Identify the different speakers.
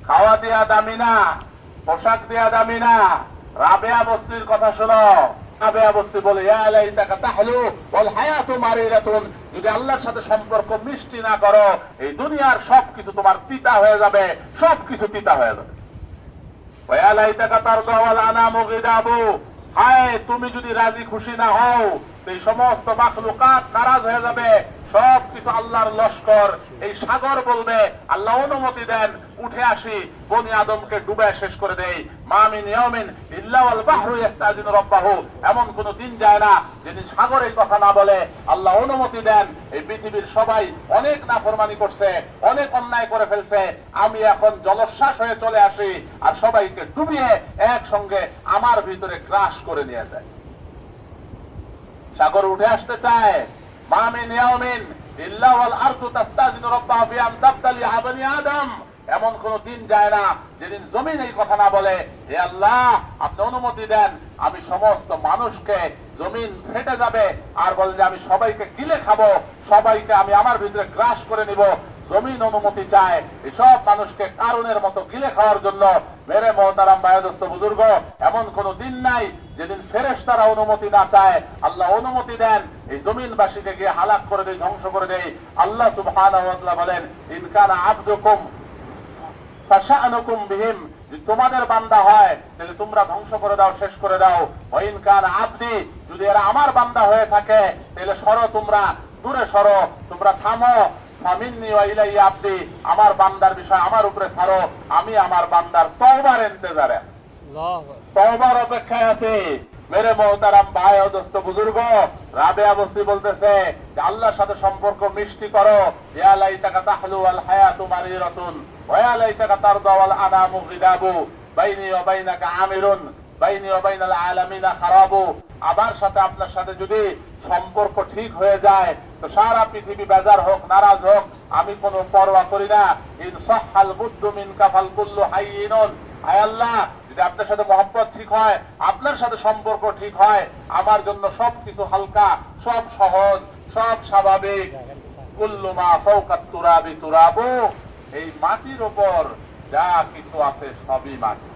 Speaker 1: খাওয়া দেয়া দামি না, পোশাক দেয়া দামি না। রাবেয়া বস্তির কথা শোনো। রাবেয়া বস্তি বলে ইয়া লাইতাকা তাহলু ওয়াল হায়াতু মারিরাতুন, যদি আল্লাহর সাথে সম্পর্ক মিষ্টি না করো এই দুনিয়ার সবকিছু তোমার তিতা হয়ে যাবে, সবকিছু তিতা হয়ে যাবে। ওয়া লাইতাকা তারদা ওয়াল আনামু গিদাবু, হায় তুমি যদি রাজি খুশি না হও এই সমস্ত মাখলুকাত নারাজ হয়ে যাবে, সবকিছু আল্লাহর লস্কর। এই সাগর বলবে আল্লাহ অনুমতি দেন উঠে আসি, বনি আদমকে ডুবে শেষ করে দেই। মা মিন ইয়াউমিন ইল্লা ওয়াল বাহরু ইস্তাজিনু রাব্বাহু, এমন কোন দিন যায় না যেদিন সাগর এই কথা না বলে আল্লাহ অনুমতি দেন এই পৃথিবীর সবাই অনেক নাফরমানি করছে, অনেক অন্যায় করে ফেলছে, আমি এখন জলোচ্ছ্বাস হয়ে চলে আসি আর সবাইকে ডুবিয়ে একসঙ্গে আমার ভিতরে গ্রাস করে নিয়ে যায়। সাগর উঠে আসতে চায়। মা মিন ইয়াউমিন ইল্লা ওয়াল আরদু তাস্তাজিনু রাব্বাহা বি আন তাবতালি আবনি আদম, এমন কোন দিন যায় না যেদিন জমিন এই কথা না বলে হে আল্লাহ আপনি অনুমতি দেন আমি সমস্ত মানুষকে, জমিন ফেটে যাবে আর বলে যে আমি সবাইকে গিলে খাবো, সবাইকে আমি আমার ভিতরে গ্রাস করে নিব। জমিন অনুমতি চায় এসব মানুষকে কারণের মতো গিলে খাওয়ার জন্য। মেরে মোহতারাম বায়াদস্ত বুজুর্গ, এমন কোন দিন নাই যেদিন ফেরেশতারা অনুমতি না চায়, আল্লাহ অনুমতি দেন এই জমিনবাসীকে গিয়ে হালাক করে দেয়, ধ্বংস করে দেয়। আল্লাহ সুবহানাহু ওয়া তাআলা বলেন ইন কানা আবদুকুম ফাশানুকুম বিহিম, যদি তোমাদের বান্দা হয় তাহলে তোমরা ধ্বংস করে দাও, শেষ করে দাও। ওয়া ইন কানা আবদি, যদি এরা আমার বান্দা হয়ে থাকে তাহলে সরো, তোমরা দূরে সরো, তোমরা থামো। ফামিন্নি ওয়া ইলাইয়া আবদি, আমার বান্দার বিষয় আমার উপরে ছাড়ো, আমি আমার বান্দার তওবার ইন্তজারে আছি, তওবার অপেক্ষায় আছি। মেরে মোহতারাম ভাই ও দোস্ত বুজুর্গ, রাবেয়া বস্তি বলতেছে যে আল্লাহর সাথে সম্পর্ক মিষ্টি করো। ইয়া লাইতাকা তাহলু ওয়াল হায়াতু মারিরাতুন ওয়া ইয়া লাইতাকা তারদা ওয়াল আনামু গিদাবু বাইনি ওয়া বাইনাকা আমিরুন বাইনি ওয়া বাইনাল আলামিনা খারাবু, আমার সাথে আপনার সাথে যদি সম্পর্ক ঠিক হয়ে যায় তো সারা পৃথিবী বেজার হোক, নারাজ হোক, আমি কোনো পরোয়া করি না। ইন সাহহাল বুদ্দু মিনকা ফাল কুল্লু হাইয়িনুন, আয় আল্লাহ যদি আপনার সাথে মহব্বত ঠিক হয়, আপনার সাথে সম্পর্ক ঠিক হয়, আমার জন্য সবকিছু হালকা, সব সহজ, সব স্বাভাবিক। কুল্লু মা ফাওকাত তুরাবি তুরাবু, এই মাটির উপর যা কিছু আছে সবই মাটি।